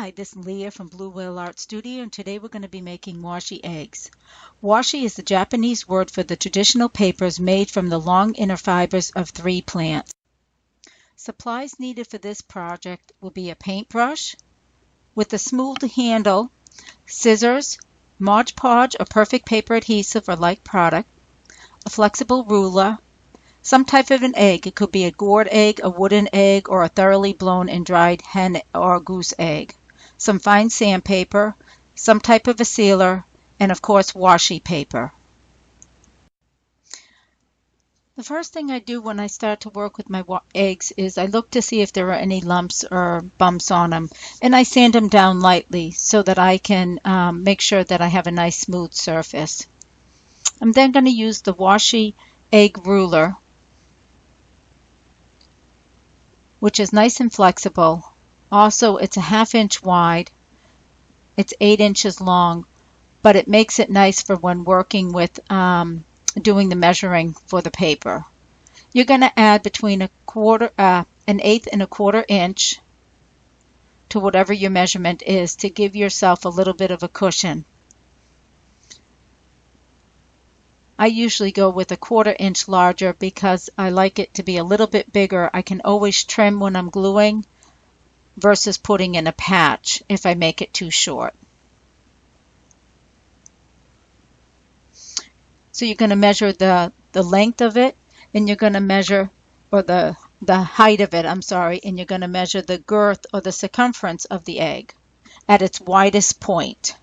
Hi, this is Leah from Blue Whale Art Studio, and today we're going to be making washi eggs. Washi is the Japanese word for the traditional papers made from the long inner fibers of 3 plants. Supplies needed for this project will be a paintbrush with a smooth handle, scissors, Mod Podge or perfect paper adhesive or like product, a flexible ruler, some type of an egg. It could be a gourd egg, a wooden egg, or a thoroughly blown and dried hen or goose egg. Some fine sandpaper, some type of a sealer, and of course washi paper. The first thing I do when I start to work with my eggs is I look to see if there are any lumps or bumps on them, and I sand them down lightly so that I can make sure that I have a nice smooth surface. I'm then going to use the Washi Egg ruler, which is nice and flexible. Also, it's a 1/2 inch wide. It's 8 inches long, but it makes it nice for when working with doing the measuring for the paper. You're going to add between an 1/8 and 1/4 inch to whatever your measurement is to give yourself a little bit of a cushion. I usually go with a 1/4 inch larger because I like it to be a little bit bigger. I can always trim when I'm gluing versus putting in a patch if I make it too short. So you're going to measure the length of it, and you're going to measure, or the height of it, I'm sorry, and you're going to measure the girth or the circumference of the egg at its widest point.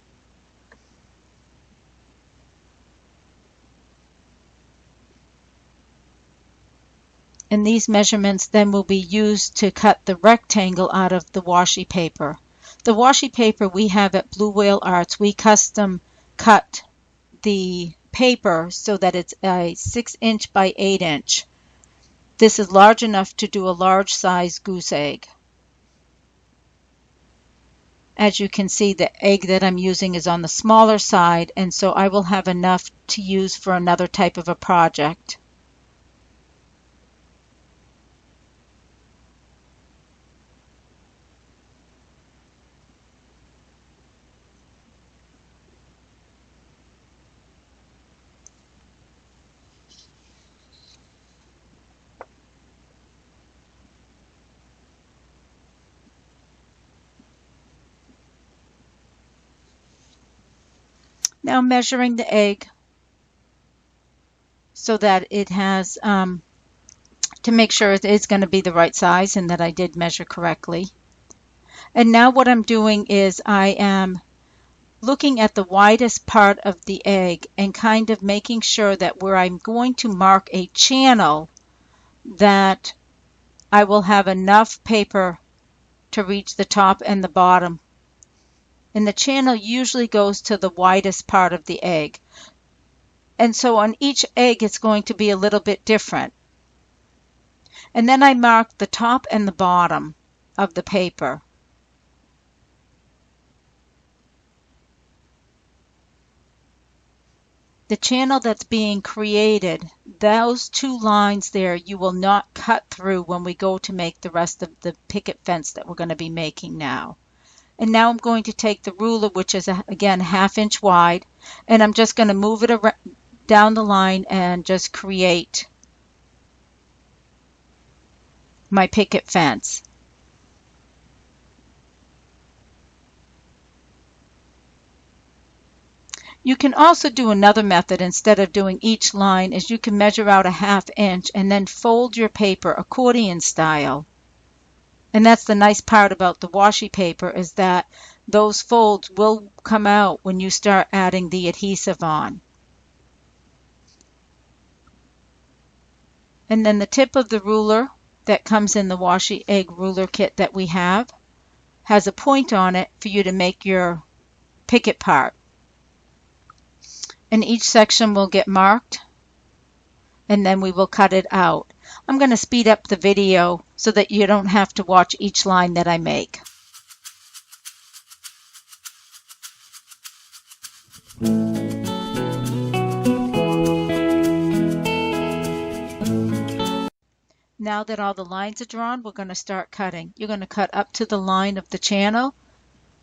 And these measurements then will be used to cut the rectangle out of the washi paper. The washi paper we have at Blue Whale Arts, we custom cut the paper so that it's a 6 inch by 8 inch. This is large enough to do a large size goose egg. As you can see, the egg that I'm using is on the smaller side, and so I will have enough to use for another type of a project. Now measuring the egg so that it has, to make sure it is going to be the right size and that I did measure correctly. And now what I'm doing is I am looking at the widest part of the egg and kind of making sure that where I'm going to mark a channel that I will have enough paper to reach the top and the bottom. And the channel usually goes to the widest part of the egg. And so on each egg it's going to be a little bit different. And then I mark the top and the bottom of the paper. The channel that's being created, those 2 lines there, you will not cut through when we go to make the rest of the picket fence that we're going to be making now. And now I'm going to take the ruler, which is again 1/2 inch wide, and I'm just going to move it down the line and just create my picket fence. You can also do another method instead of doing each line, is you can measure out a 1/2 inch and then fold your paper accordion style. And that's the nice part about the washi paper, is that those folds will come out when you start adding the adhesive on. And then the tip of the ruler that comes in the Washi Egg ruler kit that we have has a point on it for you to make your picket part. And each section will get marked, and then we will cut it out. I'm going to speed up the video so that you don't have to watch each line that I make. Now that all the lines are drawn, we're going to start cutting. You're going to cut up to the line of the channel,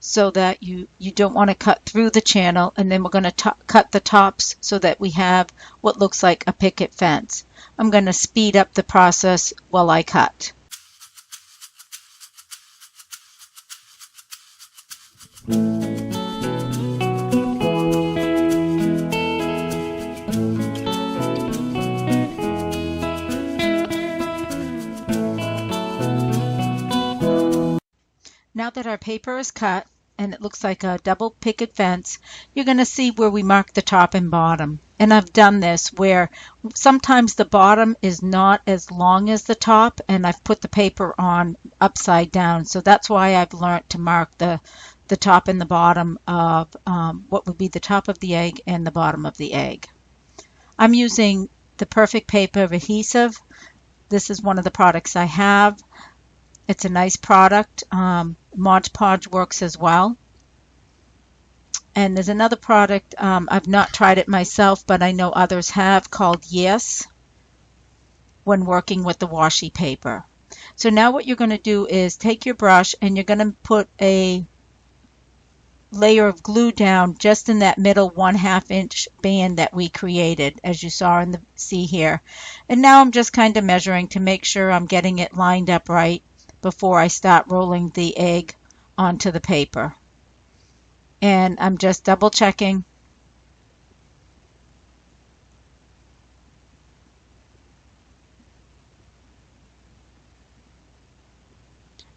so that you don't want to cut through the channel, and then we're going to cut the tops so that we have what looks like a picket fence. I'm going to speed up the process while I cut. Now that our paper is cut and it looks like a double picket fence, you're going to see where we mark the top and bottom. And I've done this where sometimes the bottom is not as long as the top, and I've put the paper on upside down. So that's why I've learned to mark the top and the bottom of what would be the top of the egg and the bottom of the egg. I'm using the Perfect Paper adhesive. This is one of the products I have. It's a nice product. Mod Podge works as well. And there's another product, I've not tried it myself, but I know others have, called Yes, when working with the washi paper. So now what you're going to do is take your brush and you're going to put a layer of glue down just in that middle 1/2 inch band that we created, as you saw in the see here. And now I'm just kind of measuring to make sure I'm getting it lined up right before I start rolling the egg onto the paper. And I'm just double checking.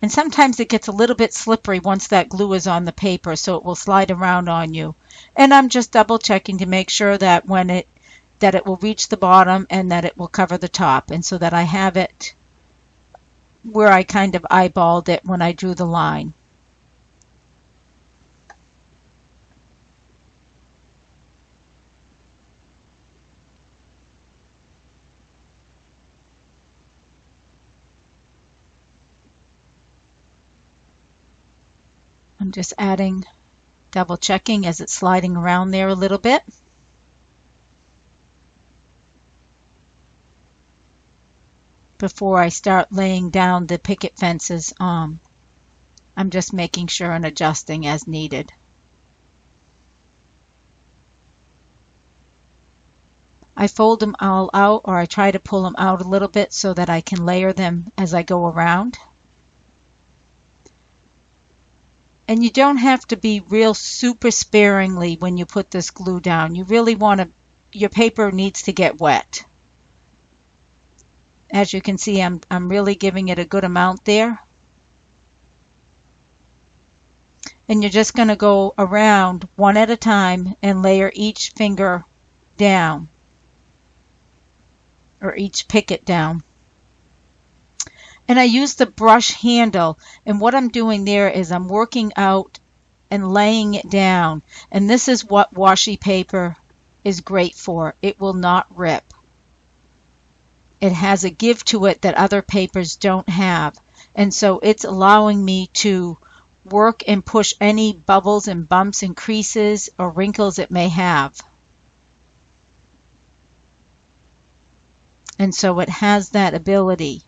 And sometimes it gets a little bit slippery once that glue is on the paper, so it will slide around on you. And I'm just double checking to make sure that that it will reach the bottom and that it will cover the top, and so that I have it where I kind of eyeballed it when I drew the line. I'm just adding, double checking as it's sliding around there a little bit. Before I start laying down the picket fences, I'm just making sure and adjusting as needed. I fold them all out, or I try to pull them out a little bit so that I can layer them as I go around. And you don't have to be real super sparingly when you put this glue down. You really want to, your paper needs to get wet. As you can see, I'm really giving it a good amount there. And you're just going to go around one at a time and layer each finger down, or each picket down. And I use the brush handle, and what I'm doing there is I'm working out and laying it down. And this is what washi paper is great for. It will not rip. It has a give to it that other papers don't have. And so it's allowing me to work and push any bubbles and bumps and creases or wrinkles it may have. And so it has that ability.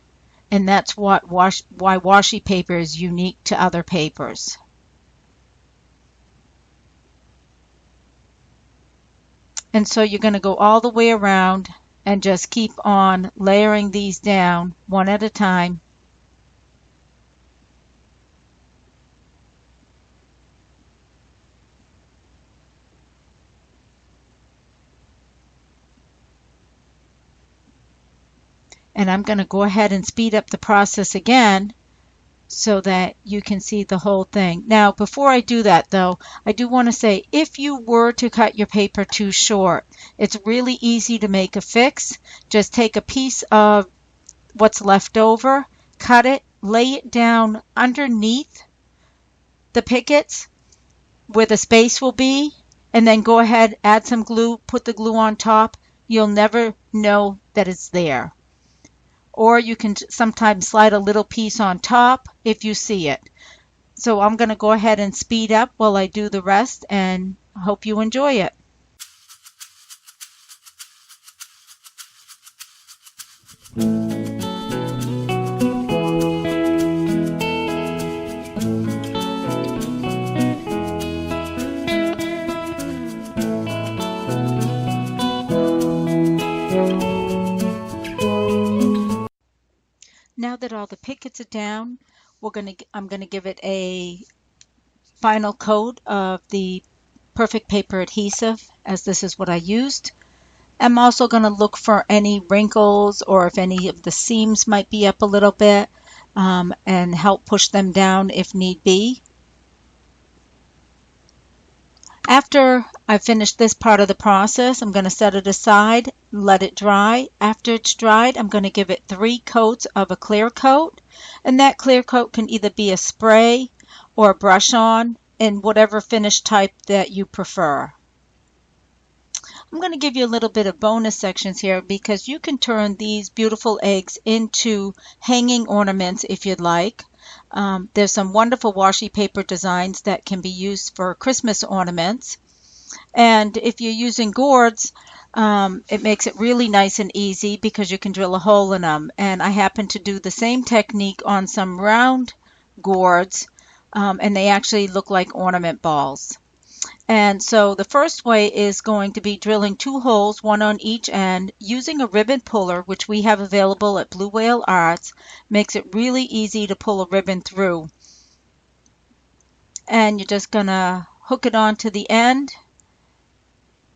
And that's what why washi paper is unique to other papers. And so you're going to go all the way around and just keep on layering these down one at a time. And I'm going to go ahead and speed up the process again so that you can see the whole thing. Now, before I do that though, I do want to say, if you were to cut your paper too short, it's really easy to make a fix. Just take a piece of what's left over, cut it, lay it down underneath the pickets where the space will be, and then go ahead, add some glue, put the glue on top. You'll never know that it's there. Or you can sometimes slide a little piece on top if you see it. So I'm going to go ahead and speed up while I do the rest, and hope you enjoy it. that all the pickets are down, I'm gonna give it a final coat of the Perfect Paper adhesive, as this is what I used. I'm also going to look for any wrinkles or if any of the seams might be up a little bit, and help push them down if need be. After I finish this part of the process, I'm going to set it aside, let it dry. After it's dried, I'm going to give it 3 coats of a clear coat, and that clear coat can either be a spray or a brush on, in whatever finish type that you prefer. I'm going to give you a little bit of bonus sections here because you can turn these beautiful eggs into hanging ornaments if you'd like. There's some wonderful washi paper designs that can be used for Christmas ornaments. And if you're using gourds, it makes it really nice and easy because you can drill a hole in them. And I happen to do the same technique on some round gourds, and they actually look like ornament balls. And so the first way is going to be drilling 2 holes, one on each end, using a ribbon puller, which we have available at Blue Whale Arts. Makes it really easy to pull a ribbon through. And you're just going to hook it onto the end,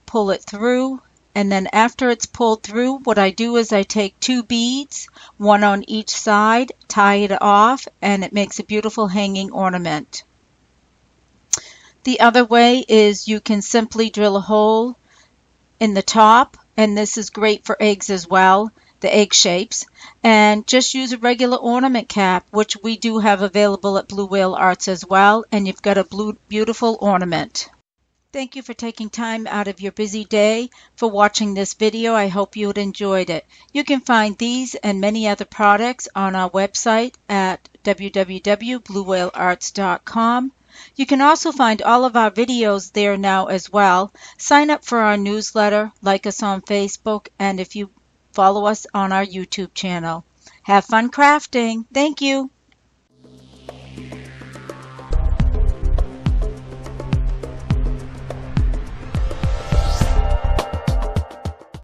pull it through, and then after it's pulled through, what I do is I take 2 beads, one on each side, tie it off, and it makes a beautiful hanging ornament. The other way is you can simply drill a hole in the top, and this is great for eggs as well, the egg shapes, and just use a regular ornament cap, which we do have available at Blue Whale Arts as well, and you've got a beautiful ornament. Thank you for taking time out of your busy day for watching this video. I hope you enjoyed it. You can find these and many other products on our website at www.bluewhalearts.com. You can also find all of our videos there now as well. Sign up for our newsletter, like us on Facebook, and if you follow us on our YouTube channel. Have fun crafting. Thank you.